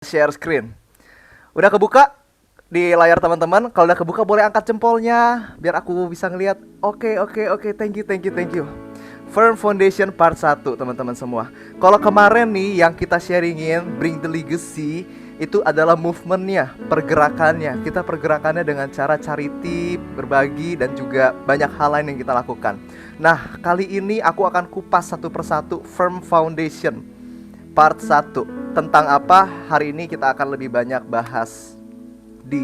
Share screen. Udah kebuka di layar teman-teman? Kalau udah kebuka boleh angkat jempolnya biar aku bisa ngeliat. Oke. Thank you. Firm Foundation part 1 teman-teman semua. Kalau kemarin nih yang kita sharingin Bring the Legacy itu adalah movementnya, pergerakannya. Kita pergerakannya dengan cara charity, berbagi dan juga banyak hal lain yang kita lakukan. Nah, kali ini aku akan kupas satu persatu Firm Foundation part 1. Tentang apa? Hari ini kita akan lebih banyak bahas di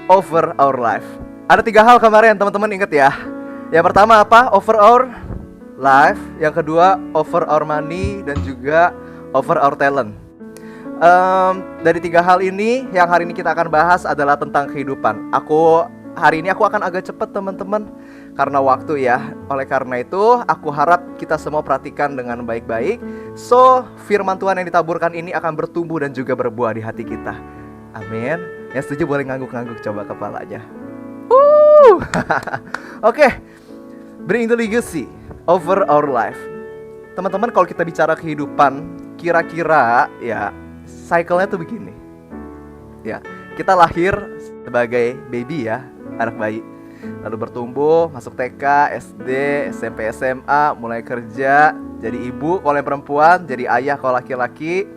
Over Our Life. Ada 3 hal kemarin teman-teman inget ya. Yang pertama apa? Over Our Life. Yang kedua Over Our Money. Dan juga Over Our Talent. Dari 3 hal ini yang hari ini kita akan bahas adalah tentang kehidupan. Hari ini aku akan agak cepat teman-teman karena waktu ya. Oleh karena itu aku harap kita semua perhatikan dengan baik-baik. So firman Tuhan yang ditaburkan ini akan bertumbuh dan juga berbuah di hati kita. Amin. Yang setuju boleh ngangguk-ngangguk coba kepalanya. Oke. Bring the legacy over our life. Teman-teman, kalau kita bicara kehidupan, kira-kira ya cycle-nya tuh begini. Ya, kita lahir sebagai baby ya, anak bayi. Lalu bertumbuh, masuk TK, SD, SMP, SMA, mulai kerja, jadi ibu kalau yang perempuan, jadi ayah kalau laki-laki,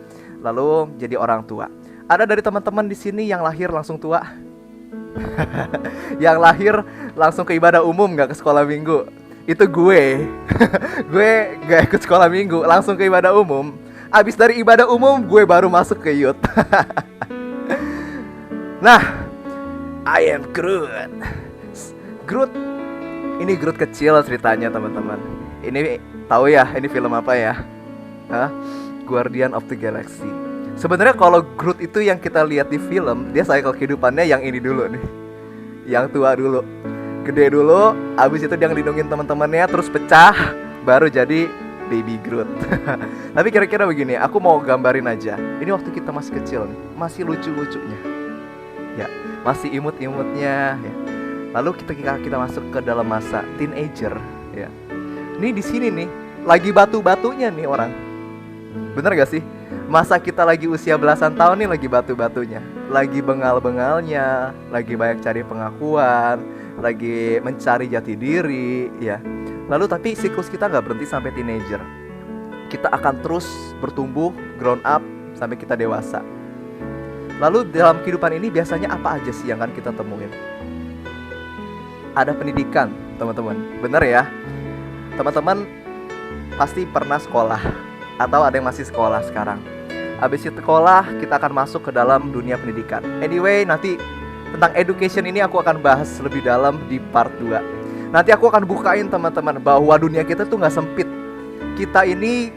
lalu jadi orang tua. Ada dari teman-teman di sini yang lahir langsung tua? Yang lahir langsung ke ibadah umum, gak ke sekolah minggu? Itu gue. Gue gak ikut sekolah minggu, langsung ke ibadah umum. Abis dari ibadah umum, gue baru masuk ke youth. Nah, I am Groot. Groot, ini Groot kecil ceritanya teman-teman. Ini tahu ya, ini film apa ya? Guardian of the Galaxy. Sebenarnya kalau Groot itu yang kita lihat di film, dia cycle kehidupannya yang ini dulu nih, yang tua dulu, gede dulu, abis itu dia ngelindungin teman-temannya, terus pecah, baru jadi baby Groot. Tapi kira-kira begini, aku mau gambarin aja. Ini waktu kita masih kecil nih, masih lucu-lucunya, ya, masih imut-imutnya, ya. Lalu kita masuk ke dalam masa teenager, ya. Ini di sini nih, lagi batu-batunya nih orang. Bener gak sih? Masa kita lagi usia belasan tahun nih lagi batu-batunya, lagi bengal-bengalnya, lagi banyak cari pengakuan, lagi mencari jati diri, ya. Lalu tapi siklus kita gak berhenti sampai teenager. Kita akan terus bertumbuh, grown up, sampai kita dewasa. Lalu dalam kehidupan ini biasanya apa aja sih yang akan kita temuin? Ada pendidikan, teman-teman. Bener ya? Teman-teman pasti pernah sekolah, atau ada yang masih sekolah sekarang. Habis itu sekolah, kita akan masuk ke dalam dunia pendidikan. Anyway, nanti tentang education ini aku akan bahas lebih dalam di part 2. Nanti aku akan bukain teman-teman bahwa dunia kita tuh gak sempit. Kita ini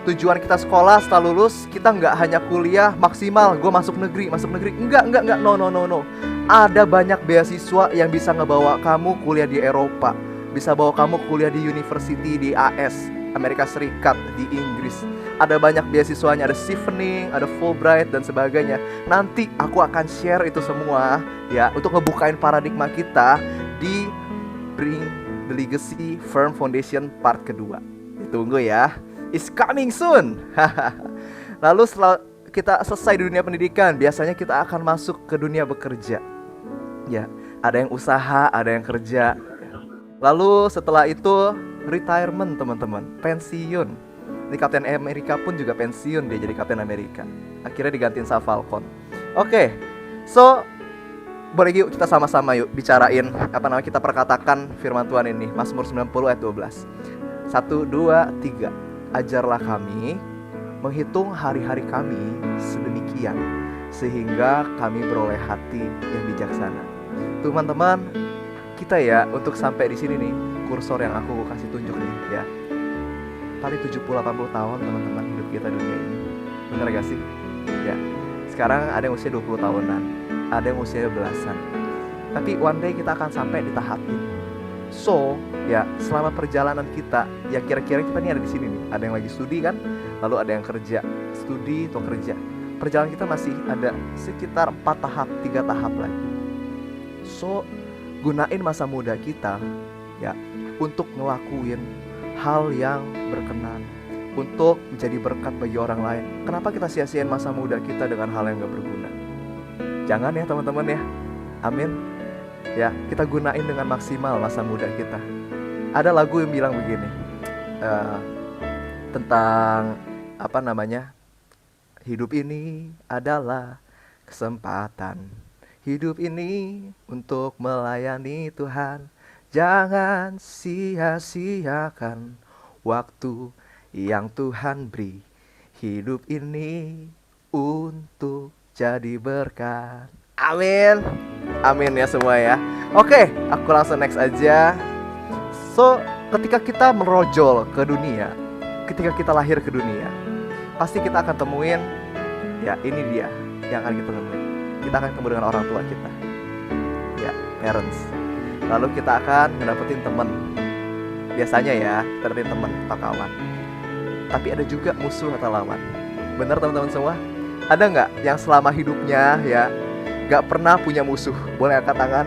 tujuan kita sekolah setelah lulus, kita nggak hanya kuliah maksimal, gue masuk negeri. Enggak, no. Ada banyak beasiswa yang bisa ngebawa kamu kuliah di Eropa, bisa bawa kamu kuliah di university di AS, Amerika Serikat, di Inggris. Ada banyak beasiswanya, ada Chevening, ada Fulbright dan sebagainya. Nanti aku akan share itu semua ya, untuk ngebukain paradigma kita di Bring the Legacy Firm Foundation part kedua. Ditunggu ya. It's coming soon. Lalu setelah kita selesai di dunia pendidikan, biasanya kita akan masuk ke dunia bekerja. Ya, ada yang usaha, ada yang kerja. Lalu setelah itu retirement teman-teman, pensiun. Di Captain America pun juga pensiun, dia jadi Captain America. Akhirnya digantiin sama Falcon. Oke, so boleh yuk kita sama-sama yuk bicarain kita perkatakan firman Tuhan ini. Mazmur 90 ayat 12. 1, 2, 3. Ajarlah kami menghitung hari-hari kami sedemikian, sehingga kami beroleh hati yang bijaksana. Teman-teman, kita ya untuk sampai di sini nih, kursor yang aku kasih tunjuk nih ya, paling 70-80 tahun teman-teman hidup kita dunia ini. Bener gak sih? Ya, sekarang ada yang usia 20 tahunan, ada yang usia belasan. Tapi one day kita akan sampai di tahap ini. So, ya selama perjalanan kita, ya kira-kira kita nih ada di sini nih. Ada yang lagi studi kan, lalu ada yang kerja, studi atau kerja. Perjalanan kita masih ada sekitar 4 tahap, 3 tahap lagi. So, gunain masa muda kita ya untuk ngelakuin hal yang berkenan, untuk menjadi berkat bagi orang lain. Kenapa kita sia-siain masa muda kita dengan hal yang gak berguna? Jangan ya teman-teman ya. Amin. Ya, kita gunain dengan maksimal masa muda kita. Ada lagu yang bilang begini, tentang apa namanya, hidup ini adalah kesempatan. Hidup ini untuk melayani Tuhan. Jangan sia-siakan waktu yang Tuhan beri. Hidup ini untuk jadi berkat. Amin. Amin ya semua ya. Oke, aku langsung next aja. So, ketika kita merojol ke dunia, ketika kita lahir ke dunia, pasti kita akan temuin, ya ini dia yang akan kita temuin. Kita akan ketemu dengan orang tua kita, ya, parents. Lalu kita akan ngedapetin teman. Biasanya ya, dapetin teman atau kawan. Tapi ada juga musuh atau lawan. Bener teman-teman semua? Ada nggak yang selama hidupnya ya nggak pernah punya musuh? Boleh angkat tangan.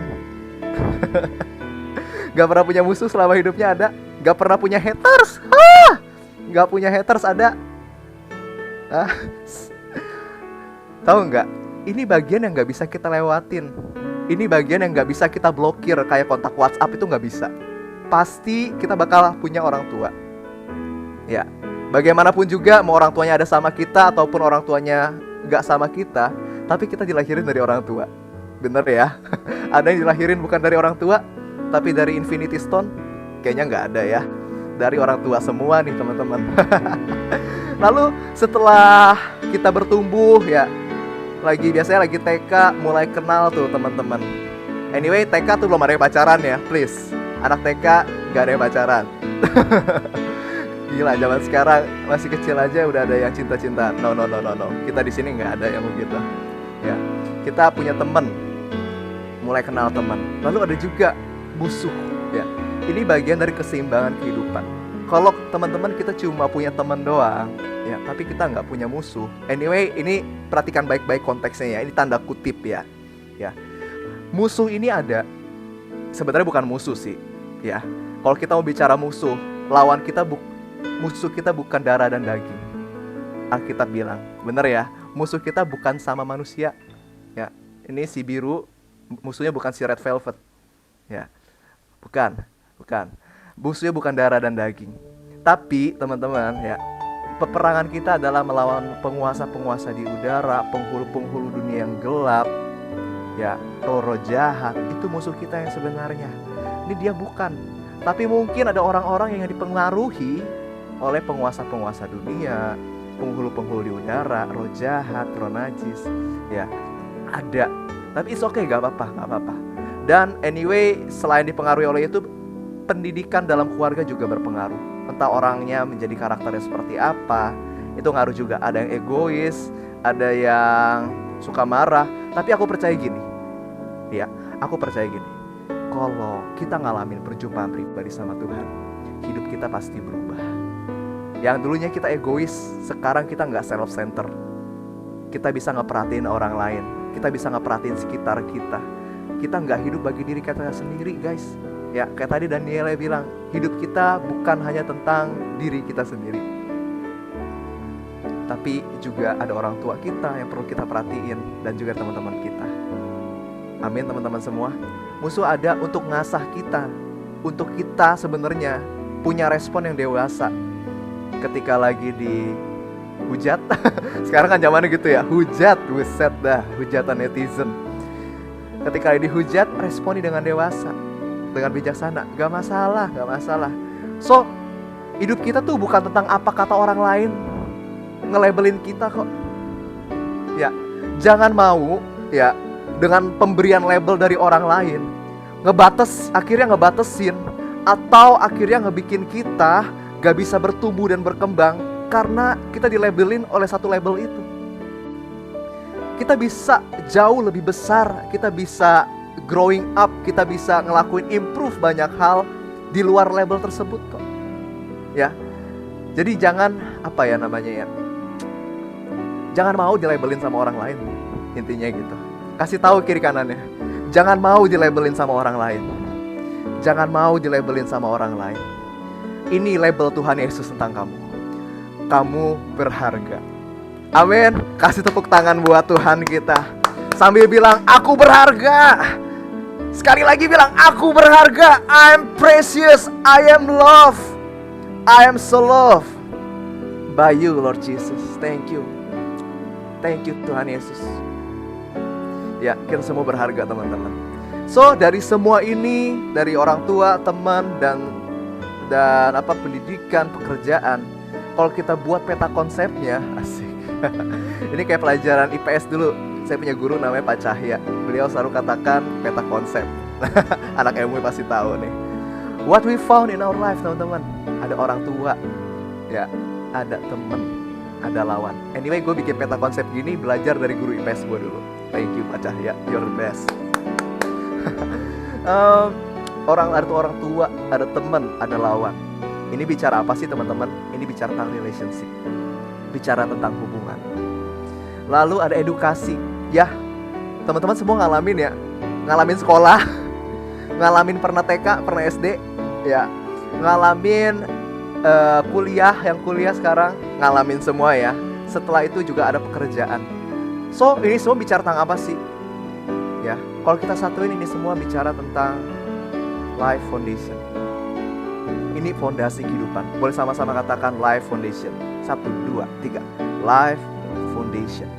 Nggak pernah punya musuh selama hidupnya ada? Nggak pernah punya haters? Nggak punya haters ada? Tahu nggak? Ini bagian yang nggak bisa kita lewatin. Ini bagian yang nggak bisa kita blokir. Kayak kontak WhatsApp itu nggak bisa. Pasti kita bakal punya orang tua. Ya, bagaimanapun juga mau orang tuanya ada sama kita ataupun orang tuanya nggak sama kita, tapi kita dilahirin dari orang tua. Bener ya? Ada yang dilahirin bukan dari orang tua, tapi dari Infinity Stone? Kayaknya nggak ada ya. Dari orang tua semua nih teman-teman. Lalu setelah kita bertumbuh ya, biasanya lagi TK mulai kenal tuh teman-teman. Anyway, TK tuh belum ada yang pacaran ya, please. Anak TK gak ada yang pacaran. Gila, zaman sekarang masih kecil aja udah ada yang cinta-cinta. No. Kita di sini nggak ada yang begitu. Ya, kita punya teman, mulai kenal teman. Lalu ada juga musuh. Ya, ini bagian dari keseimbangan kehidupan. Kalau teman-teman kita cuma punya teman doang, ya, tapi kita nggak punya musuh. Anyway, ini perhatikan baik-baik konteksnya ya. Ini tanda kutip ya. Ya, musuh ini ada. Sebenarnya bukan musuh sih. Ya, kalau kita mau bicara musuh, lawan kita musuh kita bukan darah dan daging. Alkitab bilang, bener ya, musuh kita bukan sama manusia. Ya, ini si biru, musuhnya bukan si red velvet. Ya, bukan. Musuhnya bukan darah dan daging. Tapi teman-teman ya, peperangan kita adalah melawan penguasa-penguasa di udara, penghulu-penghulu dunia yang gelap. Ya, roh-roh jahat, itu musuh kita yang sebenarnya. Ini dia bukan. Tapi mungkin ada orang-orang yang dipengaruhi oleh penguasa-penguasa dunia, penghulu-penghulu di udara, roh jahat, roh najis. Ya, ada. Tapi it's okay, gak apa-apa. Dan anyway, selain dipengaruhi oleh itu, pendidikan dalam keluarga juga berpengaruh. Entah orangnya menjadi karakternya seperti apa, itu ngaruh juga. Ada yang egois, ada yang suka marah. Tapi aku percaya gini, kalau kita ngalamin perjumpaan pribadi sama Tuhan, hidup kita pasti berubah. Yang dulunya kita egois, sekarang kita gak self-center. Kita bisa ngeperhatiin orang lain, kita bisa ngeperhatiin sekitar kita. Kita gak hidup bagi diri kita sendiri, guys. Ya, kayak tadi Daniela bilang, hidup kita bukan hanya tentang diri kita sendiri, tapi juga ada orang tua kita yang perlu kita perhatiin, dan juga teman-teman kita. Amin teman-teman semua. Musuh ada untuk ngasah kita, untuk kita sebenarnya punya respon yang dewasa. Ketika lagi dihujat, sekarang kan zamannya gitu ya, hujat, buset dah, hujatan netizen. Ketika lagi dihujat, responi dengan dewasa, dengan bijaksana, gak masalah. So, hidup kita tuh bukan tentang apa kata orang lain nge-labelin kita kok. Ya, jangan mau ya dengan pemberian label dari orang lain akhirnya ngebatesin atau akhirnya ngebikin kita gak bisa bertumbuh dan berkembang karena kita dilabelin oleh satu label itu. Kita bisa jauh lebih besar, kita bisa growing up, kita bisa ngelakuin improve banyak hal di luar label tersebut kok. Ya. Jadi jangan jangan mau dilabelin sama orang lain. Intinya gitu. Kasih tahu kiri kanannya. Jangan mau dilabelin sama orang lain. Jangan mau dilabelin sama orang lain. Ini label Tuhan Yesus tentang kamu. kamu berharga. Amin. Kasih tepuk tangan buat Tuhan kita sambil bilang aku berharga. Sekali lagi bilang aku berharga. I am precious, I am loved, I am so loved by you Lord Jesus. Thank you. Thank you Tuhan Yesus. Ya, kita semua berharga teman-teman. So, dari semua ini, dari orang tua, teman, dan pendidikan, pekerjaan, kalau kita buat peta konsepnya, asik. Ini kayak pelajaran IPS dulu. Saya punya guru namanya Pak Cahya. Beliau selalu katakan peta konsep. Anak MUI pasti tahu nih. What we found in our life, teman-teman. Ada orang tua, ya, ada teman, ada lawan. Anyway, gue bikin peta konsep gini belajar dari guru IPS gue dulu. Thank you Pak Cahya, you're the best. Ada orang tua, ada teman, ada lawan. Ini bicara apa sih teman-teman? Ini bicara tentang relationship, bicara tentang hubungan. Lalu ada edukasi. Ya, teman-teman semua ngalamin ya, ngalamin sekolah, ngalamin pernah TK, pernah SD, ya, ngalamin kuliah, yang kuliah sekarang ngalamin semua ya. Setelah itu juga ada pekerjaan. So, ini semua bicara tentang apa sih? Ya, kalau kita satuin ini semua bicara tentang life foundation. Ini fondasi kehidupan. Boleh sama-sama katakan life foundation. 1, 2, 3. Life foundation.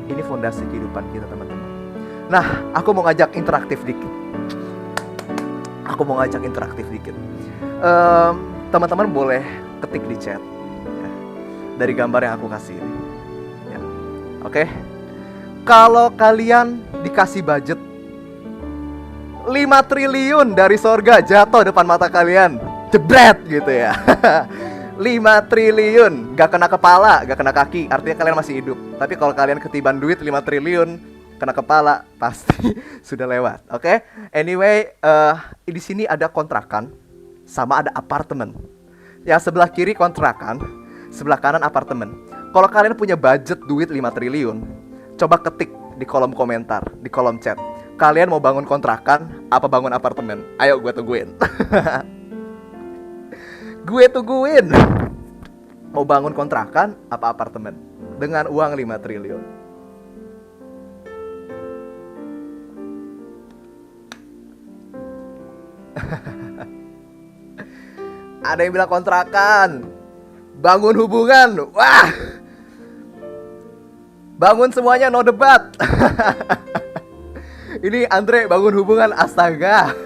Ini fondasi kehidupan kita teman-teman. Nah, aku mau ngajak interaktif dikit. Teman-teman boleh ketik di chat ya, dari gambar yang aku kasih ini ya. Oke. Kalau kalian dikasih budget 5 triliun dari sorga jatuh depan mata kalian, jebret gitu ya. 5 triliun, gak kena kepala, gak kena kaki, artinya kalian masih hidup. Tapi kalau kalian ketiban duit 5 triliun kena kepala, pasti sudah lewat. Oke? Anyway, di sini ada kontrakan sama ada apartemen. Yang sebelah kiri kontrakan, sebelah kanan apartemen. Kalau kalian punya budget duit 5 triliun, coba ketik di kolom komentar, di kolom chat. Kalian mau bangun kontrakan apa bangun apartemen? Ayo gue tungguin. Gue tungguin. Mau bangun kontrakan apa apartemen dengan uang 5 triliun? Ada yang bilang kontrakan, bangun hubungan. Wah, bangun semuanya, no debat. Ini Andre bangun hubungan, astaga.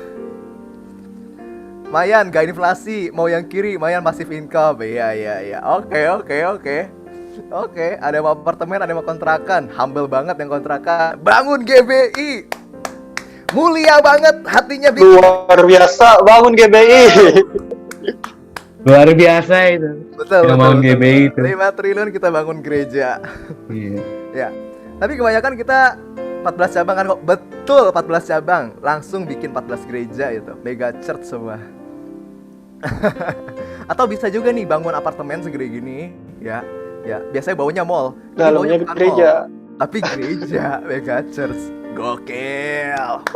Mayan gak inflasi, mau yang kiri Mayan passive income. Iya. Oke. Ada yang mau apartemen, ada yang mau kontrakan. Humble banget yang kontrakan. Bangun GBI. Mulia banget hatinya bikin. Luar biasa bangun GBI. Luar biasa itu. Betul. Bangun GBI itu. 5 triliun kita bangun gereja. Iya. Ya. Tapi kebanyakan kita 14 cabang kan kok. Betul, 14 cabang. Langsung bikin 14 gereja itu. Mega church semua. Atau bisa juga nih bangun apartemen segede gini, ya. Ya, biasanya baunya mall. Dalamnya gereja. Mall, tapi gereja, mega church. Gokil.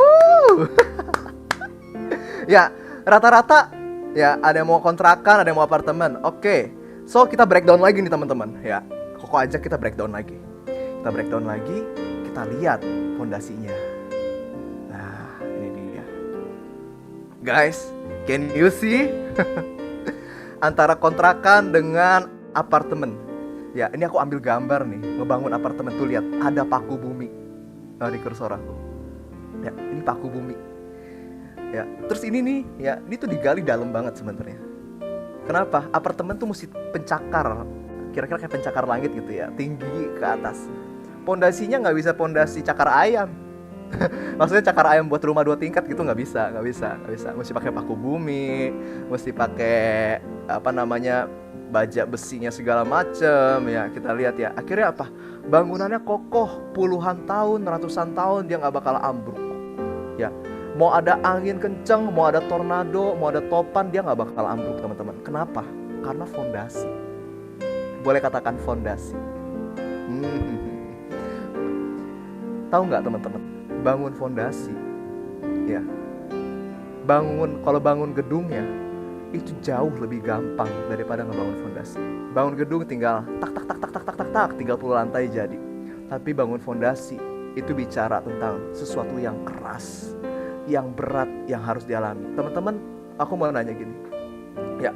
Ya, rata-rata ya ada yang mau kontrakan, ada yang mau apartemen. Oke. So, kita breakdown lagi nih teman-teman, ya. Koko aja kita breakdown lagi. Kita lihat fondasinya. Nah, ini dia. Guys, can you see? Antara kontrakan dengan apartemen. Ya, ini aku ambil gambar nih, ngebangun apartemen tuh, lihat ada paku bumi di kursor aku. Ya, ini paku bumi. Ya, terus ini nih, ya, ini tuh digali dalam banget sebenarnya. Kenapa? Apartemen tuh mesti pencakar, kira-kira kayak pencakar langit gitu ya, tinggi ke atas. Pondasinya nggak bisa pondasi cakar ayam. Maksudnya cakar ayam buat rumah 2 tingkat gitu nggak bisa. Mesti pakai paku bumi, mesti pakai baja besinya segala macem ya. Kita lihat ya. Akhirnya apa? Bangunannya kokoh, puluhan tahun, ratusan tahun dia nggak bakal ambruk. Ya, mau ada angin kenceng, mau ada tornado, mau ada topan, dia nggak bakal ambruk teman-teman. Kenapa? Karena fondasi. Boleh katakan fondasi. Tahu nggak teman-teman? Bangun fondasi, ya. Kalau bangun gedungnya, itu jauh lebih gampang daripada ngebangun fondasi. Bangun gedung tinggal tak, 30 lantai jadi. Tapi bangun fondasi itu bicara tentang sesuatu yang keras, yang berat, yang harus dialami. Teman-teman, aku mau nanya gini. Ya,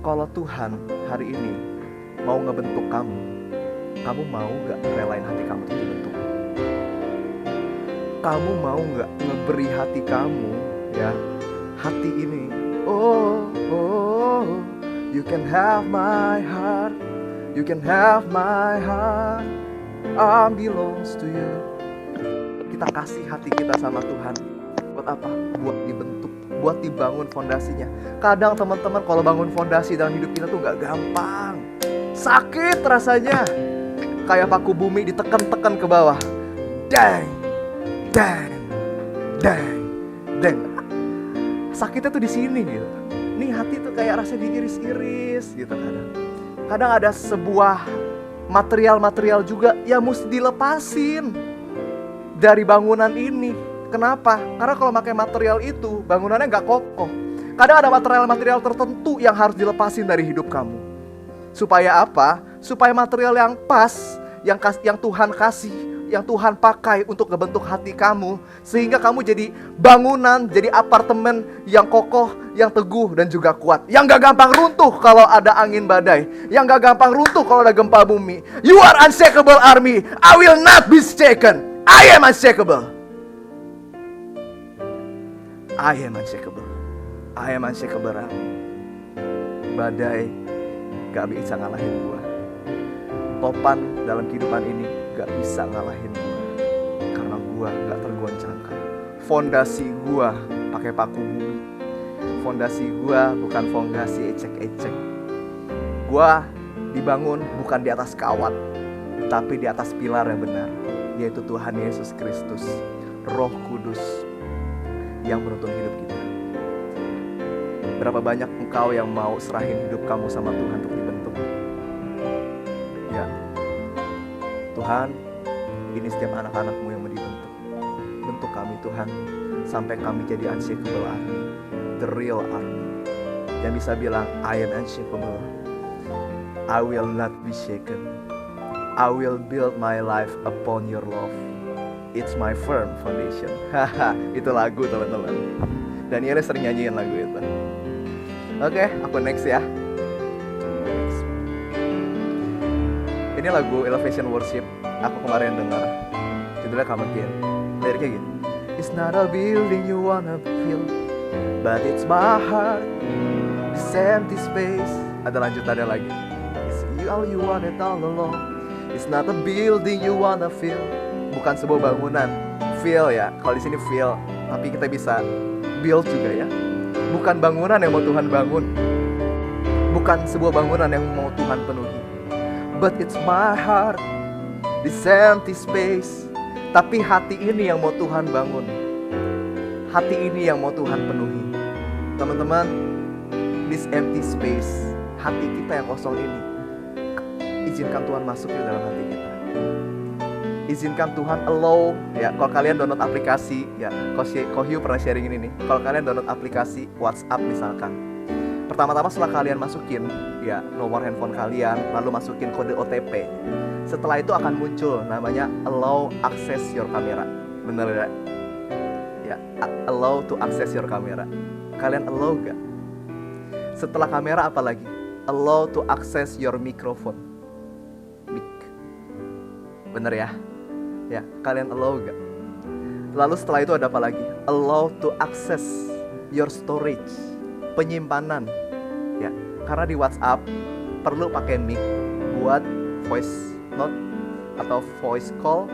kalau Tuhan hari ini mau ngebentuk kamu mau gak relain hati kamu untuk dibentuk? Kamu mau gak ngeberi hati kamu, ya, hati ini? Oh, you can have my heart, you can have my heart, I belongs to you. Kita kasih hati kita sama Tuhan. Buat apa? Buat dibentuk, buat dibangun fondasinya. Kadang teman-teman kalau bangun fondasi dalam hidup kita tuh gak gampang. Sakit rasanya. Kayak paku bumi ditekan-tekan ke bawah. Dang, dang, dang, dang. Sakitnya tuh di sini gitu. Nih hati tuh kayak rasanya diiris-iris gitu kadang. Kadang ada sebuah material-material juga yang mesti dilepasin dari bangunan ini. Kenapa? Karena kalau pakai material itu, bangunannya nggak kokoh. Kadang ada material-material tertentu yang harus dilepasin dari hidup kamu. Supaya apa? Supaya material yang pas, yang Tuhan kasih, yang Tuhan pakai untuk ngebentuk hati kamu, sehingga kamu jadi bangunan, jadi apartemen yang kokoh, yang teguh dan juga kuat, yang gak gampang runtuh kalau ada angin badai, yang gak gampang runtuh kalau ada gempa bumi. You are unshakable army. I will not be shaken. I am unshakable. I am unshakable. I am unshakable army. Badai gak bisa ngalahin gua. Topan dalam kehidupan ini gak bisa ngalahin gua, karena gua gak tergoncangkan. Fondasi gua pakai paku bumi. Fondasi gua bukan fondasi ecek-ecek. Gua dibangun bukan di atas kawat, tapi di atas pilar yang benar, yaitu Tuhan Yesus Kristus, Roh Kudus yang menuntun hidup kita. Berapa banyak engkau yang mau serahin hidup kamu sama Tuhan untuk dibentuk? Ya, Tuhan, ini setiap anak-anakmu yang mau dibentuk. Bentuk kami Tuhan, sampai kami jadi unshakable army, the real army, yang bisa bilang, I am unshakable, I will not be shaken, I will build my life upon your love, it's my firm foundation. Haha, itu lagu teman-teman. Daniel sering nyanyiin lagu itu. Oke, aku next ya. Ini lagu Elevation Worship. Aku kemarin dengar. Judulnya Come Again. Liriknya gini. It's not a building you wanna build, but it's my heart, this empty space. Ada lanjutannya lagi. It's all you wanted all along. It's not a building you wanna feel. Bukan sebuah bangunan. Feel ya. Kalau di sini feel, tapi kita bisa build juga ya. Bukan bangunan yang mau Tuhan bangun, bukan sebuah bangunan yang mau Tuhan penuhi, but it's my heart, this empty space. Tapi hati ini yang mau Tuhan bangun, hati ini yang mau Tuhan penuhi. Teman-teman, this empty space, hati kita yang kosong ini, izinkan Tuhan masuk ke dalam hati kita. Izinkan Tuhan allow ya. Kalau kalian download aplikasi ya, Kohyu pernah sharing ini nih. Kalau kalian download aplikasi WhatsApp misalkan, pertama-tama setelah kalian masukin ya nomor handphone kalian, lalu masukin kode OTP. Setelah itu akan muncul namanya allow access your camera. Bener gak? Ya, allow to access your camera. Kalian allow gak? Setelah kamera apa lagi? Allow to access your microphone. Mic. Bener ya? Ya, kalian allow gak? Lalu setelah itu ada apa lagi? Allow to access your storage, penyimpanan. Ya, karena di WhatsApp perlu pakai mic buat voice note atau voice call,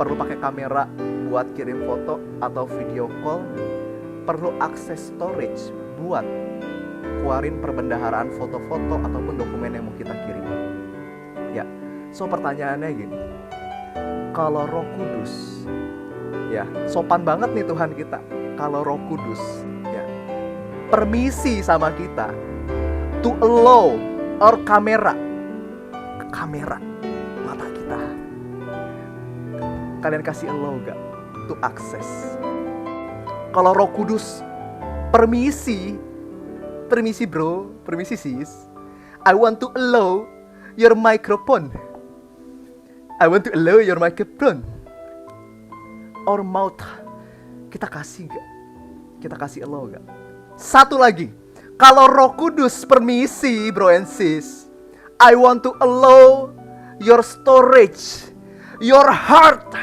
perlu pakai kamera buat kirim foto atau video call, perlu akses storage buat keluarin perbendaharaan foto-foto ataupun dokumen yang mau kita kirim. Ya, so pertanyaannya gini. Kalau Roh Kudus, ya sopan banget nih Tuhan kita. Kalau Roh Kudus, ya permisi sama kita to allow our kamera mata kita. Kalian kasih allow gak to access? Kalau Roh Kudus Permisi. Permisi bro, permisi sis. I want to allow your microphone. I want to allow your microphone. Or mouth. Kita kasih gak? Kita kasih allow gak? Satu lagi. Kalau Roh Kudus permisi bro and sis, I want to allow your storage, your heart,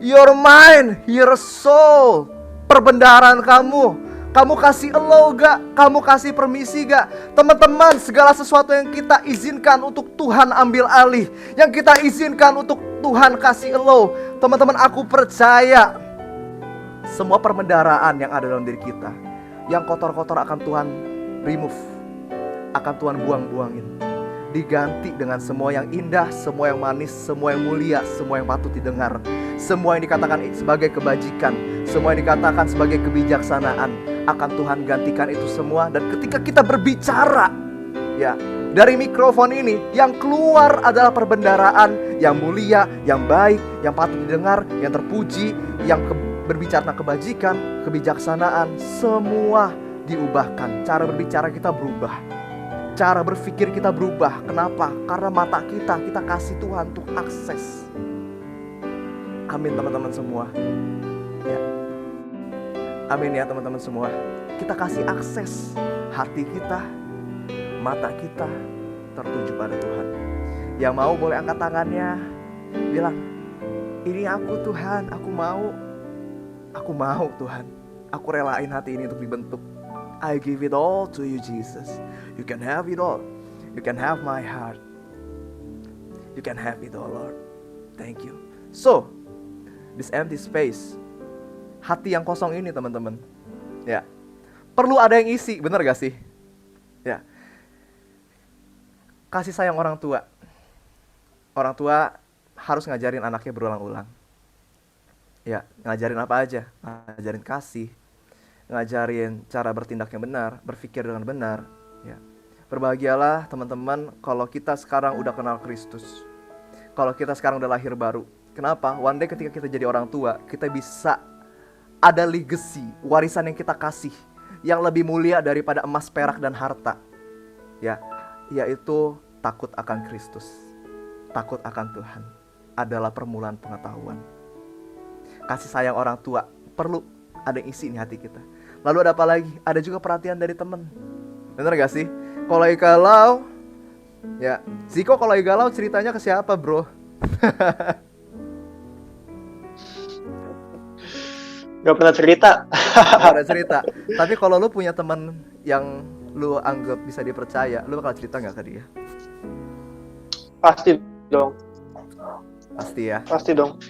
your mind, your soul, perbendaharaan kamu. Kamu kasih allow gak? Kamu kasih permisi gak? Teman-teman, segala sesuatu yang kita izinkan untuk Tuhan ambil alih, yang kita izinkan untuk Tuhan kasih allow, teman-teman, aku percaya semua perbendaharaan yang ada dalam diri kita, yang kotor-kotor akan Tuhan remove, akan Tuhan buang-buangin, diganti dengan semua yang indah, semua yang manis, semua yang mulia, semua yang patut didengar, semua yang dikatakan sebagai kebajikan, semua yang dikatakan sebagai kebijaksanaan, akan Tuhan gantikan itu semua. Dan ketika kita berbicara, ya, dari mikrofon ini, yang keluar adalah perbendaharaan yang mulia, yang baik, yang patut didengar, yang terpuji, yang berbicara tentang kebajikan, kebijaksanaan, semua diubahkan. Cara berbicara kita berubah, cara berpikir kita berubah. Kenapa? Karena mata kita kasih Tuhan untuk akses. Amin teman-teman semua, ya. Amin ya teman-teman semua. Kita kasih akses hati kita, mata kita tertuju pada Tuhan. Yang mau boleh angkat tangannya, bilang, ini aku Tuhan, aku mau Tuhan, aku relain hati ini untuk dibentuk. I give it all to you Jesus. You can have it all. You can have my heart. You can have it all Lord. Thank you. So, this empty space, hati yang kosong ini teman-teman, ya, perlu ada yang isi, bener gak sih? Ya, kasih sayang orang tua. Orang tua harus ngajarin anaknya berulang-ulang. Ya, ngajarin apa aja? Ngajarin kasih, ngajarin cara bertindak yang benar, berpikir dengan benar. Ya, berbahagialah teman-teman kalau kita sekarang udah kenal Kristus, kalau kita sekarang udah lahir baru. Kenapa? One day ketika kita jadi orang tua, kita bisa ada legacy, warisan yang kita kasih, yang lebih mulia daripada emas, perak, dan harta. Ya, yaitu takut akan Kristus, takut akan Tuhan adalah permulaan pengetahuan. Kasih sayang orang tua perlu ada yang isi di hati kita. Lalu ada apa lagi? Ada juga perhatian dari teman. Bener gak sih? Kalau lagi galau, ya, Ziko kalau lagi galau ceritanya ke siapa bro? Gak pernah cerita. Gak pernah cerita. Tapi kalau lu punya teman yang lu anggap bisa dipercaya, lu bakal cerita gak ke dia? Pasti dong. Pasti ya. Pasti dong.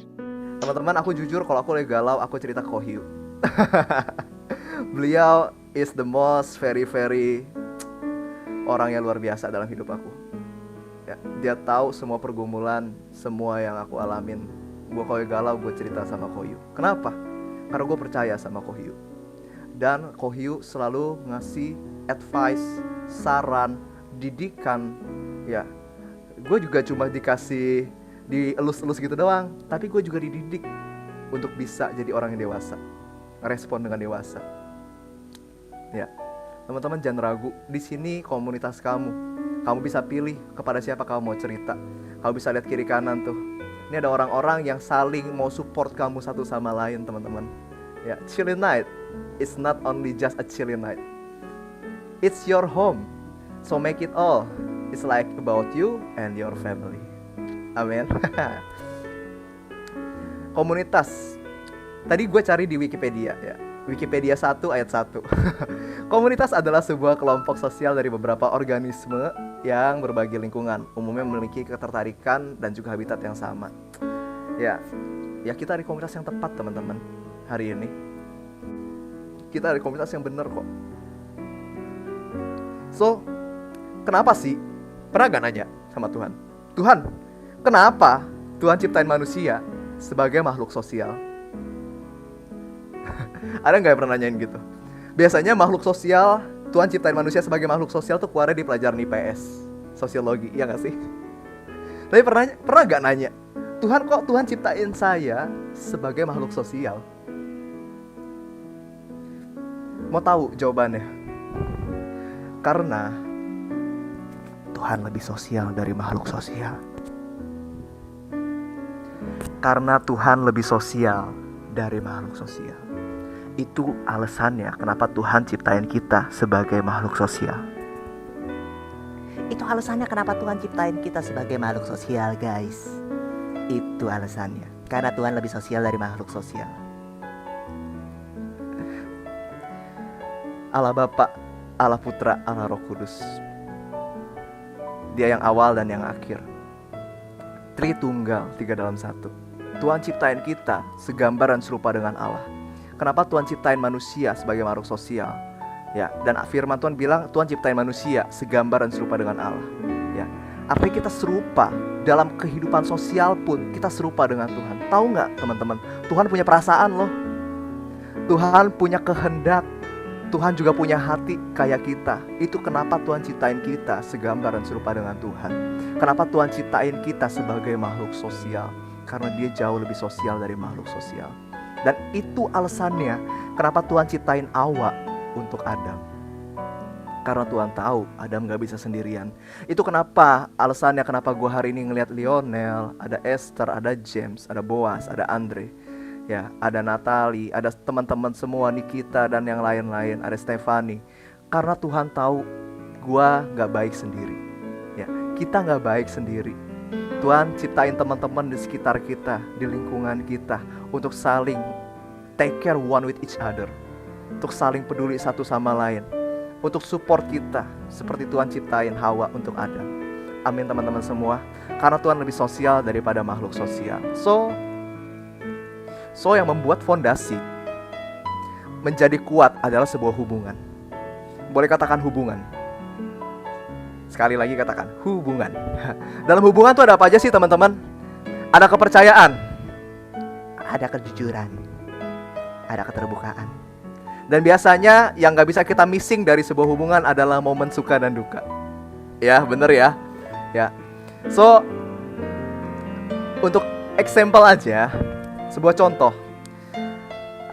Teman-teman, aku jujur kalau aku lagi galau, aku cerita ke Kohyu. Beliau is the most very orang yang luar biasa dalam hidup aku. Ya, dia tahu semua pergumulan, semua yang aku alamin. Gue kalau galau, gue cerita sama Kohyu. Kenapa? Karena gue percaya sama Kohyu. Dan Kohyu selalu ngasih advice, saran, didikan. Ya, gue juga cuma dikasih, dielus-elus gitu doang. Tapi gue juga dididik untuk bisa jadi orang yang dewasa, ngerespon dengan dewasa. Ya, teman-teman jangan ragu. Di sini komunitas kamu. Kamu bisa pilih kepada siapa kamu mau cerita. Kamu bisa lihat kiri kanan tuh. Ini ada orang-orang yang saling mau support kamu satu sama lain, teman-teman. Ya, chilling night. It's not only just a chilling night. It's your home. So make it all. It's like about you and your family. Amin. Komunitas. Tadi gue cari di Wikipedia ya. Wikipedia 1 ayat 1. Komunitas adalah sebuah kelompok sosial dari beberapa organisme yang berbagi lingkungan, umumnya memiliki ketertarikan dan juga habitat yang sama. Ya kita di komunitas yang tepat teman-teman. Hari ini kita di komunitas yang benar kok. So, kenapa sih? Pernah gak nanya sama Tuhan? Tuhan, kenapa Tuhan ciptain manusia sebagai makhluk sosial? Ada gak yang pernah nanyain gitu? Biasanya makhluk sosial, Tuhan ciptain manusia sebagai makhluk sosial tuh keluarnya di pelajaran IPS, sosiologi, iya gak sih? Tapi pernah gak nanya, Tuhan kok Tuhan ciptain saya sebagai makhluk sosial? Mau tahu jawabannya? Karena Tuhan lebih sosial dari makhluk sosial. Karena Tuhan lebih sosial dari makhluk sosial. Itu alasannya kenapa Tuhan ciptain kita sebagai makhluk sosial. Itu alasannya kenapa Tuhan ciptain kita sebagai makhluk sosial, guys. Itu alasannya. Karena Tuhan lebih sosial dari makhluk sosial. Allah Bapa, Allah Putra, Allah Roh Kudus. Dia yang awal dan yang akhir. Tritunggal, 3 dalam 1. Tuhan ciptain kita segambar dan serupa dengan Allah. Kenapa Tuhan ciptain manusia sebagai makhluk sosial? Ya, dan firman Tuhan bilang Tuhan ciptain manusia segambar dan serupa dengan Allah. Ya, artinya kita serupa dalam kehidupan sosial pun kita serupa dengan Tuhan. Tahu nggak teman-teman? Tuhan punya perasaan loh. Tuhan punya kehendak. Tuhan juga punya hati kayak kita. Itu kenapa Tuhan ciptain kita segambar dan serupa dengan Tuhan. Kenapa Tuhan ciptain kita sebagai makhluk sosial? Karena dia jauh lebih sosial dari makhluk sosial. Dan itu alasannya kenapa Tuhan ciptain Hawa untuk Adam. Karena Tuhan tahu Adam gak bisa sendirian. Itu kenapa alasannya kenapa gue hari ini ngelihat Lionel, ada Esther, ada James, ada Boaz, ada Andre, ya, ada Natalie, ada teman-teman semua, Nikita dan yang lain-lain, ada Stephanie. Karena Tuhan tahu gue gak baik sendiri. Ya, kita gak baik sendiri. Tuhan ciptain teman-teman di sekitar kita, di lingkungan kita, untuk saling take care one with each other, untuk saling peduli satu sama lain, untuk support kita, seperti Tuhan ciptain Hawa untuk Adam. Amin teman-teman semua. Karena Tuhan lebih sosial daripada makhluk sosial. So yang membuat fondasi menjadi kuat adalah sebuah hubungan. Boleh katakan hubungan. Sekali lagi katakan hubungan. Dalam hubungan tuh ada apa aja sih teman-teman? Ada kepercayaan, ada kejujuran, ada keterbukaan. Dan biasanya yang gak bisa kita missing dari sebuah hubungan adalah momen suka dan duka. Ya bener ya. Ya. So untuk example aja, sebuah contoh.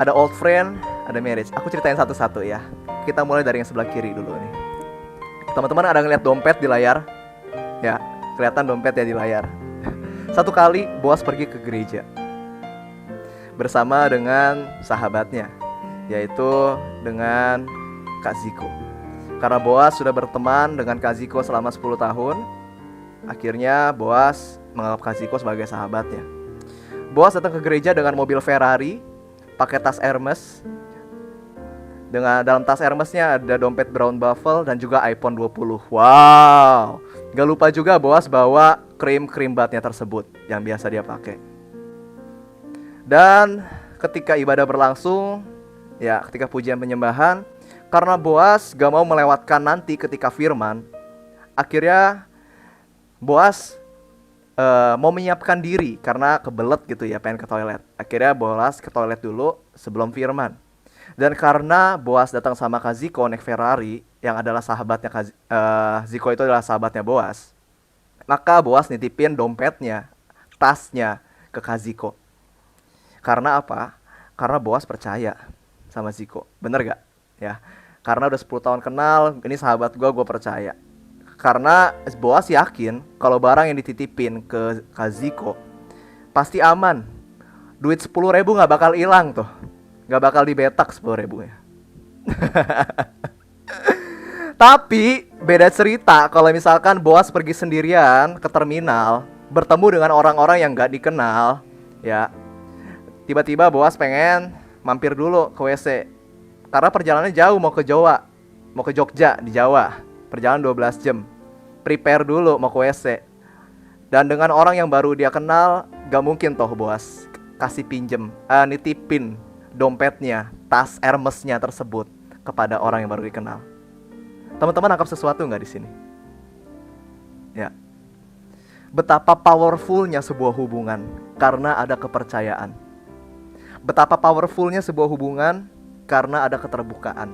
Ada old friend, ada marriage. Aku ceritain satu-satu ya. Kita mulai dari yang sebelah kiri dulu nih. Teman-teman ada ngeliat dompet di layar? Ya, kelihatan dompet ya di layar. Satu kali Boaz pergi ke gereja bersama dengan sahabatnya, yaitu dengan Kak Ziko. Karena Boaz sudah berteman dengan Kak Ziko selama 10 tahun, akhirnya Boaz menganggap Kak Ziko sebagai sahabatnya. Boaz datang ke gereja dengan mobil Ferrari, pakai tas Hermes. Dengan dalam tas Hermesnya ada dompet Brown Buffalo dan juga iPhone 20. Wow. Gak lupa juga Boaz bawa krim batnya tersebut yang biasa dia pakai. Dan ketika ibadah berlangsung, ya ketika pujian penyembahan, karena Boaz gak mau melewatkan nanti ketika firman, akhirnya Boaz mau menyiapkan diri karena kebelet gitu ya, pengen ke toilet. Akhirnya Boaz ke toilet dulu sebelum firman. Dan karena Boaz datang sama Kak Ziko naik Ferrari, yang adalah sahabatnya Ziko itu adalah sahabatnya Boaz, maka Boaz nitipin dompetnya, tasnya ke Kak Ziko. Karena apa? Karena Boaz percaya sama Ziko. Bener gak? Ya. Karena udah 10 tahun kenal, ini sahabat gue percaya. Karena Boaz yakin kalau barang yang dititipin ke Kak Ziko pasti aman. Duit 10.000 gak bakal hilang tuh. Gak bakal dibetak 10.000 ya. Tapi beda cerita kalau misalkan Boaz pergi sendirian ke terminal, bertemu dengan orang-orang yang gak dikenal, ya. Tiba-tiba Boaz pengen mampir dulu ke WC. Karena perjalanannya jauh, mau ke Jawa, mau ke Jogja di Jawa. Perjalanan 12 jam. Prepare dulu mau ke WC. Dan dengan orang yang baru dia kenal, gak mungkin toh Boaz kasih pinjem, nitipin dompetnya, tas Hermesnya tersebut kepada orang yang baru dikenal. Teman-teman nangkap sesuatu nggak di sini? Ya. Betapa powerfulnya sebuah hubungan karena ada kepercayaan. Betapa powerfulnya sebuah hubungan karena ada keterbukaan.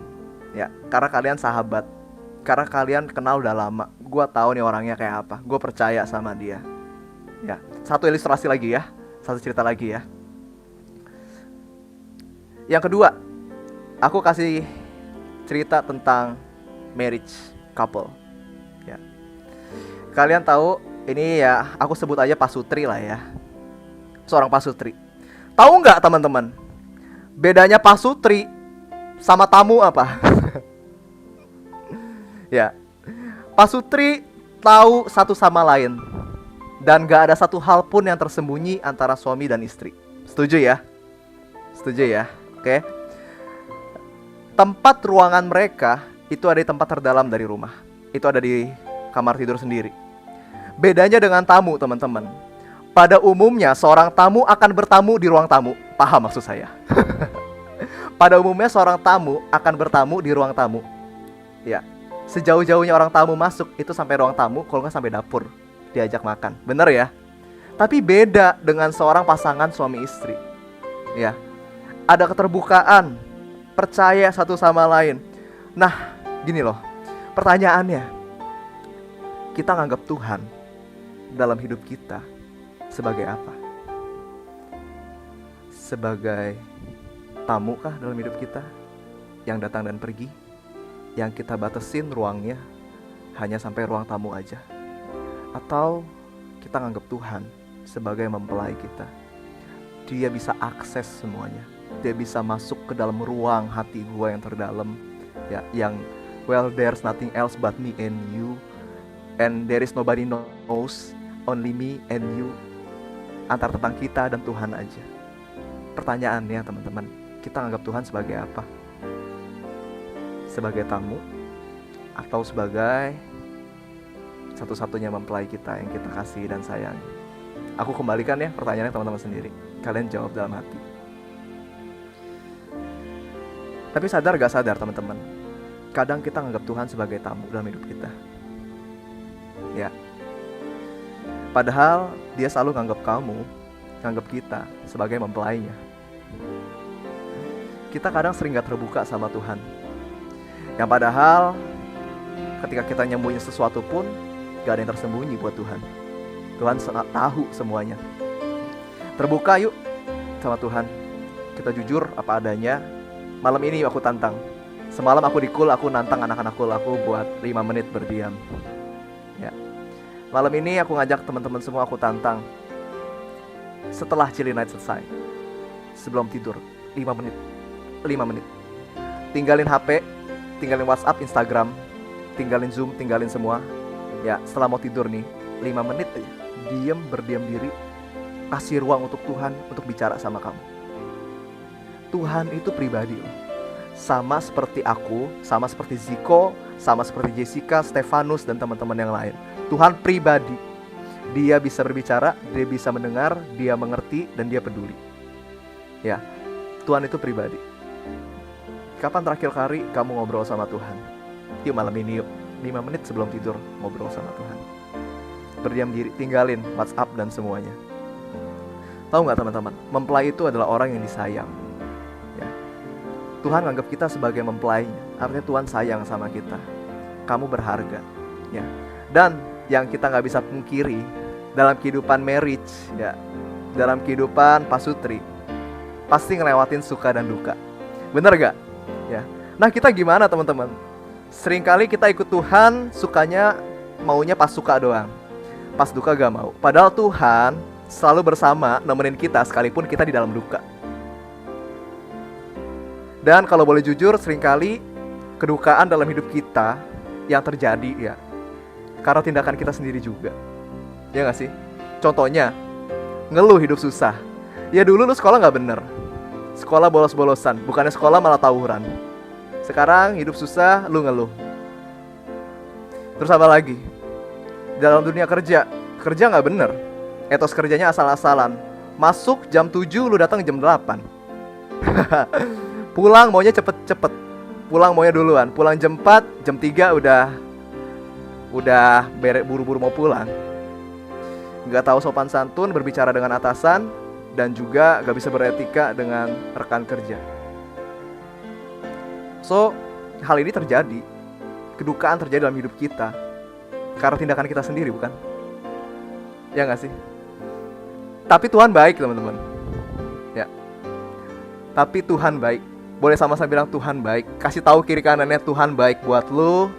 Ya, karena kalian sahabat. Karena kalian kenal udah lama. Gua tahu nih orangnya kayak apa. Gua percaya sama dia. Ya, satu ilustrasi lagi ya. Satu cerita lagi ya. Yang kedua, aku kasih cerita tentang marriage couple. Ya. Kalian tahu ini ya, aku sebut aja pasutri lah ya. Seorang pasutri. Tahu nggak teman-teman? Bedanya pasutri sama tamu apa? Ya. Pasutri tahu satu sama lain. Dan gak ada satu hal pun yang tersembunyi antara suami dan istri. Setuju ya? Setuju ya? Oke. Tempat ruangan mereka itu ada di tempat terdalam dari rumah. Itu ada di kamar tidur sendiri. Bedanya dengan tamu, teman-teman. Pada umumnya seorang tamu akan bertamu di ruang tamu. Paham maksud saya? Pada umumnya seorang tamu akan bertamu di ruang tamu. Ya. Sejauh-jauhnya orang tamu masuk itu sampai ruang tamu, kalau nggak sampai dapur. Diajak makan, bener ya? Tapi beda dengan seorang pasangan suami istri. Ya, ada keterbukaan, percaya satu sama lain. Nah, gini loh, pertanyaannya, kita nganggap Tuhan dalam hidup kita sebagai apa? Sebagai tamu kah dalam hidup kita yang datang dan pergi, yang kita batasin ruangnya hanya sampai ruang tamu aja? Atau kita nganggap Tuhan sebagai mempelai kita? Dia bisa akses semuanya. Dia bisa masuk ke dalam ruang hati gua yang terdalam, ya, yang well, there's nothing else but me and you, and there is nobody knows, only me and you. Antara tentang kita dan Tuhan aja. Pertanyaannya teman-teman, kita nganggap Tuhan sebagai apa? Sebagai tamu atau sebagai satu-satunya mempelai kita yang kita kasih dan sayangi? Aku kembalikan ya pertanyaannya teman-teman sendiri. Kalian jawab dalam hati. Tapi sadar gak sadar teman-teman, kadang kita nganggap Tuhan sebagai tamu dalam hidup kita. Ya. Padahal dia selalu nganggap kamu, nganggap kita sebagai mempelainya. Kita kadang sering gak terbuka sama Tuhan. Yang padahal ketika kita nyembunyi sesuatu pun gak ada yang tersembunyi buat Tuhan. Tuhan tahu semuanya. Terbuka yuk sama Tuhan. Kita jujur apa adanya. Malam ini aku tantang. Semalam aku aku nantang anak-anak aku buat 5 menit berdiam. Ya. Malam ini aku ngajak teman-teman semua, aku tantang. Setelah Chili Night selesai, sebelum tidur, 5 menit. 5 menit. Tinggalin HP, tinggalin WhatsApp, Instagram, tinggalin Zoom, tinggalin semua. Ya, setelah mau tidur nih, 5 menit aja, berdiam diri, kasih ruang untuk Tuhan untuk bicara sama kamu. Tuhan itu pribadi loh. Sama seperti aku, sama seperti Ziko, sama seperti Jessica, Stefanus, dan teman-teman yang lain. Tuhan pribadi. Dia bisa berbicara, dia bisa mendengar, dia mengerti, dan dia peduli. Ya, Tuhan itu pribadi. Kapan terakhir kali kamu ngobrol sama Tuhan? Yuk malam ini yuk, 5 menit sebelum tidur ngobrol sama Tuhan. Berdiam diri, tinggalin WhatsApp dan semuanya. Tahu gak teman-teman, mempelai itu adalah orang yang disayang. Ya. Tuhan anggap kita sebagai mempelainya. Artinya Tuhan sayang sama kita. Kamu berharga. Ya. Dan yang kita gak bisa pungkiri, dalam kehidupan marriage, ya, dalam kehidupan pasutri, pasti ngelewatin suka dan duka. Bener gak? Ya. Nah, kita gimana teman-teman? Seringkali kita ikut Tuhan, sukanya maunya pas suka doang, pas duka gak mau. Padahal Tuhan selalu bersama, nemenin kita sekalipun kita di dalam duka. Dan kalau boleh jujur, seringkali kedukaan dalam hidup kita yang terjadi ya karena tindakan kita sendiri juga. Ya gak sih? Contohnya, ngeluh hidup susah. Ya dulu lu sekolah gak bener, sekolah bolos-bolosan, bukannya sekolah malah tawuran. Sekarang hidup susah, lu ngeluh. Terus apa lagi? Dalam dunia kerja gak bener, etos kerjanya asal-asalan. Masuk jam 7, lu datang jam 8. Pulang maunya cepet-cepet, pulang maunya duluan. Pulang jam 4, jam 3 udah buru-buru mau pulang. Gak tahu sopan santun berbicara dengan atasan, dan juga gak bisa beretika dengan rekan kerja. So, hal ini terjadi, kedukaan terjadi dalam hidup kita karena tindakan kita sendiri, bukan? Ya gak sih? Tapi Tuhan baik teman-teman. Ya. Tapi Tuhan baik. Boleh sama-sama bilang Tuhan baik. Kasih tahu kiri kanannya Tuhan baik buat lu.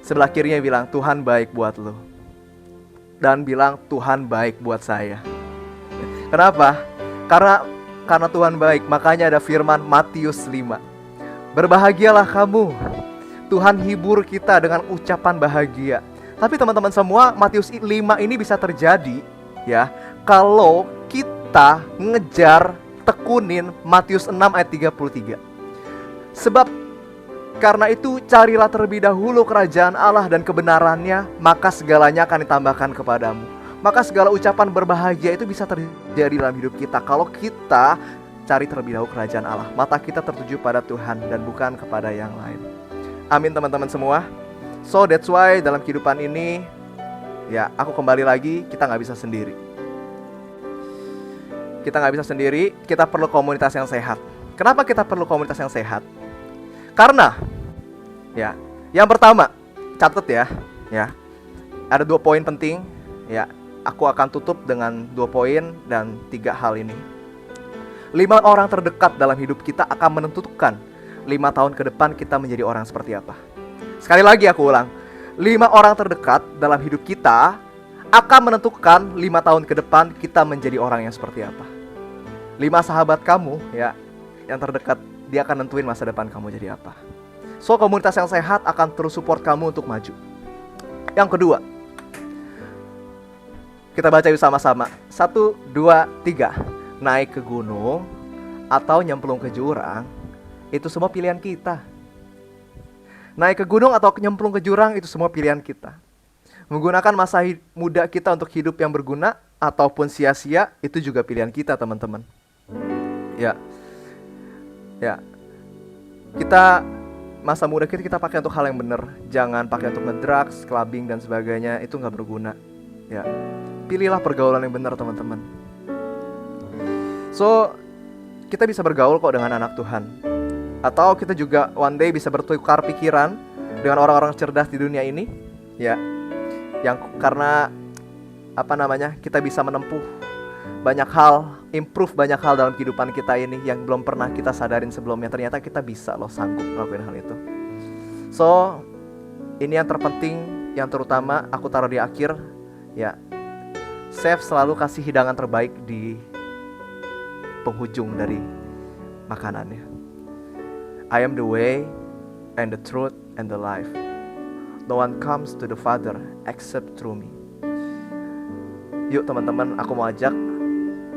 Sebelah kirinya bilang Tuhan baik buat lu. Dan bilang Tuhan baik buat saya. Kenapa? Karena Tuhan baik, makanya ada firman Matius 5. Berbahagialah kamu, Tuhan hibur kita dengan ucapan bahagia. Tapi teman-teman semua, Matius 5 ini bisa terjadi ya kalau kita ngejar, tekunin Matius 6 ayat 33. Sebab karena itu carilah terlebih dahulu kerajaan Allah dan kebenarannya, maka segalanya akan ditambahkan kepadamu. Maka segala ucapan berbahagia itu bisa terjadi dalam hidup kita kalau kita cari terlebih dahulu kerajaan Allah. Mata kita tertuju pada Tuhan dan bukan kepada yang lain. Amin teman-teman semua. So that's why dalam kehidupan ini, ya aku kembali lagi, kita gak bisa sendiri. Kita gak bisa sendiri, kita perlu komunitas yang sehat. Kenapa kita perlu komunitas yang sehat? Karena, ya, yang pertama, catat ya, ada 2 poin penting, ya. Aku akan tutup dengan 2 poin dan 3 hal ini. 5 orang terdekat dalam hidup kita akan menentukan 5 tahun ke depan kita menjadi orang seperti apa. Sekali lagi aku ulang, 5 orang terdekat dalam hidup kita akan menentukan 5 tahun ke depan kita menjadi orang yang seperti apa. 5 sahabat kamu ya yang terdekat, dia akan nentuin masa depan kamu jadi apa. So komunitas yang sehat akan terus support kamu untuk maju. Yang kedua, kita baca yuk sama-sama. 1, 2, 3. Naik ke gunung atau nyemplung ke jurang, itu semua pilihan kita. Naik ke gunung atau nyemplung ke jurang, itu semua pilihan kita. Menggunakan masa muda kita untuk hidup yang berguna ataupun sia-sia, itu juga pilihan kita teman-teman. Ya, kita masa muda kita pakai untuk hal yang benar. Jangan pakai untuk ngedrugs, clubbing dan sebagainya, itu gak berguna. Ya, pilihlah pergaulan yang benar teman-teman. So, kita bisa bergaul kok dengan anak Tuhan. Atau kita juga one day bisa bertukar pikiran dengan orang-orang cerdas di dunia ini, ya. Yang karena kita bisa menempuh banyak hal, improve banyak hal dalam kehidupan kita ini yang belum pernah kita sadarin sebelumnya. Ternyata kita bisa loh sanggup melakukan hal itu. So, ini yang terpenting, yang terutama aku taruh di akhir, ya. Chef selalu kasih hidangan terbaik di penghujung dari makanannya. I am the way and the truth and the life. No one comes to the Father except through me. Yuk teman-teman, aku mau ajak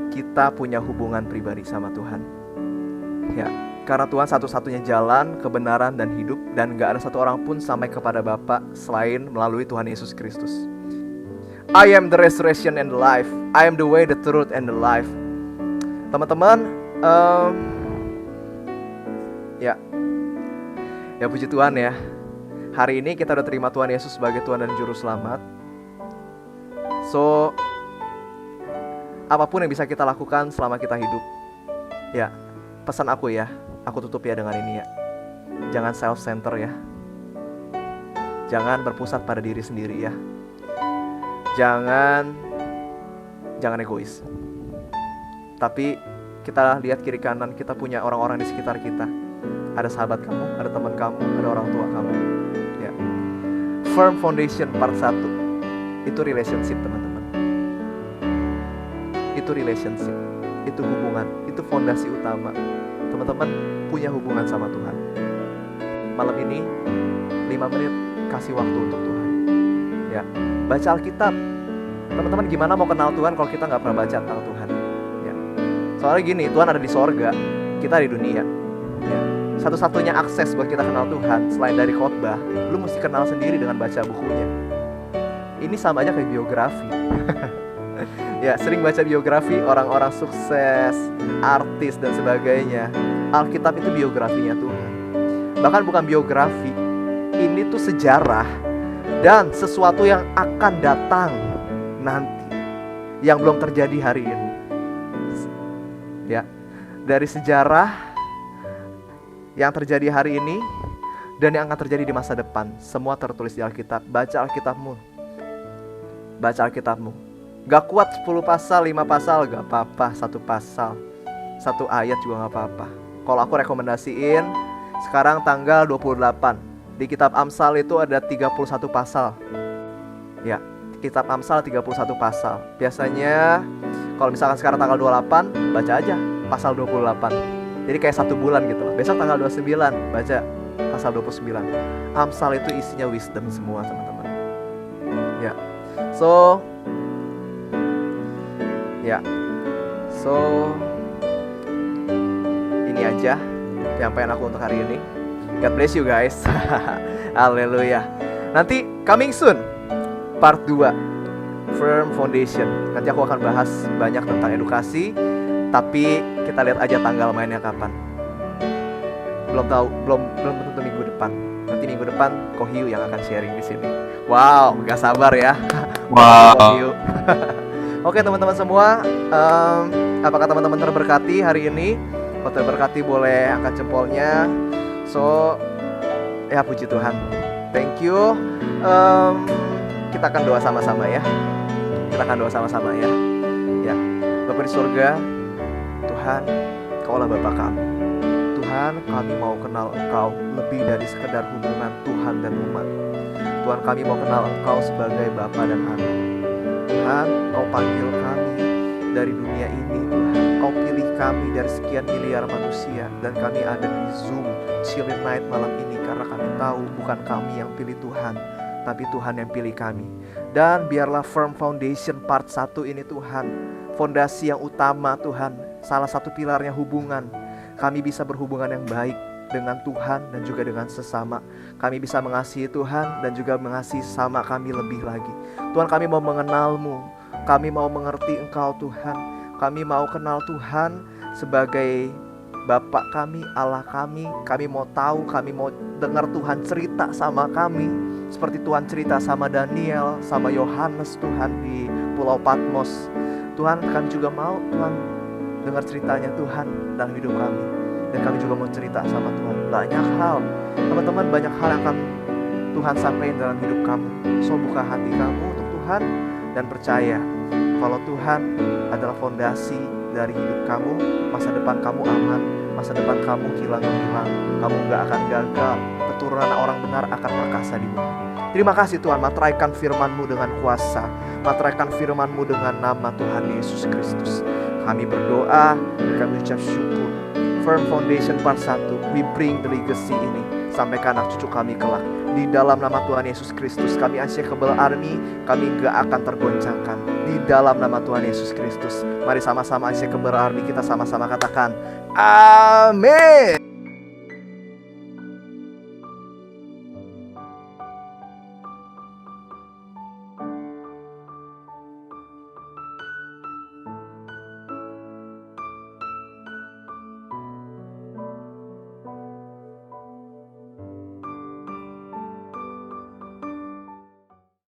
kita punya hubungan pribadi sama Tuhan. Ya, karena Tuhan satu-satunya jalan, kebenaran dan hidup, dan gak ada satu orang pun sampai kepada Bapa selain melalui Tuhan Yesus Kristus. I am the resurrection and the life. I am the way, the truth and the life. Teman-teman, ya puji Tuhan ya. Hari ini kita udah terima Tuhan Yesus sebagai Tuhan dan Juru Selamat. So, apapun yang bisa kita lakukan selama kita hidup, ya, pesan aku ya, aku tutup ya dengan ini ya. Jangan self-center ya. Jangan berpusat pada diri sendiri ya. Jangan egois. Tapi kita lihat kiri kanan, kita punya orang-orang di sekitar kita. Ada sahabat kamu, ada teman kamu, ada orang tua kamu. Ya. Firm foundation part 1. Itu relationship teman-teman. Itu relationship. Itu hubungan. Itu fondasi utama. Teman-teman punya hubungan sama Tuhan. Malam ini 5 menit kasih waktu untuk Tuhan. Ya. Baca Alkitab. Teman-teman gimana mau kenal Tuhan kalau kita gak pernah baca tentang Tuhan? Ya. Soalnya gini, Tuhan ada di sorga, kita di dunia. Ya. Satu-satunya akses buat kita kenal Tuhan selain dari khotbah, lu mesti kenal sendiri dengan baca bukunya. Ini sama aja kayak biografi. Ya, sering baca biografi orang-orang sukses, artis dan sebagainya. Alkitab itu biografinya Tuhan. Bahkan bukan biografi, ini tuh sejarah dan sesuatu yang akan datang nanti, yang belum terjadi hari ini. Ya, dari sejarah yang terjadi hari ini dan yang akan terjadi di masa depan, semua tertulis di Alkitab. Baca Alkitabmu. Baca Alkitabmu. Gak kuat 10 pasal, 5 pasal, gak apa-apa. 1 pasal, 1 ayat juga gak apa-apa. Kalau aku rekomendasiin sekarang tanggal 28. Di kitab Amsal itu ada 31 pasal. Ya, kitab Amsal 31 pasal. Biasanya kalau misalkan sekarang tanggal 28, baca aja pasal 28. Jadi kayak 1 bulan gitu loh. Besok tanggal 29, baca pasal 29. Amsal itu isinya wisdom semua, teman-teman. Ya. So ini aja yang pengen aku untuk hari ini. God bless you guys. Haleluya. Nanti coming soon part 2, Firm Foundation. Nanti aku akan bahas banyak tentang edukasi, tapi kita lihat aja tanggal mainnya kapan. Belum tahu, belum tentu minggu depan. Nanti minggu depan Kohyu yang akan sharing di sini. Wow, gak sabar ya. Wow. Kohyu. Oke teman-teman semua, apakah teman-teman terberkati hari ini? Kalau terberkati boleh angkat jempolnya. So, ya puji Tuhan. Thank you. Kita akan doa sama-sama ya. Ya, Bapa di surga, Tuhan, Kaulah Bapa kami. Tuhan, kami mau kenal Engkau lebih dari sekedar hubungan Tuhan dan umat. Tuhan, kami mau kenal Engkau sebagai Bapa dan Anak. Tuhan, Kau panggil kami dari dunia ini, Tuhan. Kau pilih kami dari sekian miliar manusia, dan kami ada di Zoom Chilling Night malam ini karena kami tahu bukan kami yang pilih Tuhan, tapi Tuhan yang pilih kami. Dan biarlah Firm Foundation part 1 ini Tuhan, fondasi yang utama Tuhan, salah satu pilarnya hubungan. Kami bisa berhubungan yang baik dengan Tuhan dan juga dengan sesama. Kami bisa mengasihi Tuhan dan juga mengasihi sesama kami lebih lagi. Tuhan, kami mau mengenal-Mu, kami mau mengerti Engkau Tuhan. Kami mau kenal Tuhan sebagai Bapa kami, Allah kami. Kami mau tahu, kami mau dengar Tuhan cerita sama kami, seperti Tuhan cerita sama Daniel, sama Yohanes Tuhan di Pulau Patmos. Tuhan, kami juga mau Tuhan dengar ceritanya Tuhan dalam hidup kami. Dan kami juga mau cerita sama Tuhan banyak hal. Teman-teman, banyak hal yang akan Tuhan sampaikan dalam hidup kamu. So, buka hati kamu untuk Tuhan dan percaya kalau Tuhan adalah fondasi dari hidup kamu. Masa depan kamu aman, masa depan kamu hilang-hilang. Kamu gak akan gagal, keturunan orang benar akan perkasa di bumi. Terima kasih Tuhan, materaikan firman-Mu dengan kuasa, materaikan firman-Mu dengan nama Tuhan Yesus Kristus. Kami berdoa dan kami ucap syukur. Firm Foundation part 1, we bring the legacy ini sampai ke anak cucu kami kelak. Di dalam nama Tuhan Yesus Kristus, kami Unshakable Army, kami gak akan tergoncangkan. Di dalam nama Tuhan Yesus Kristus, mari sama-sama Unshakable Army, kita sama-sama katakan amin.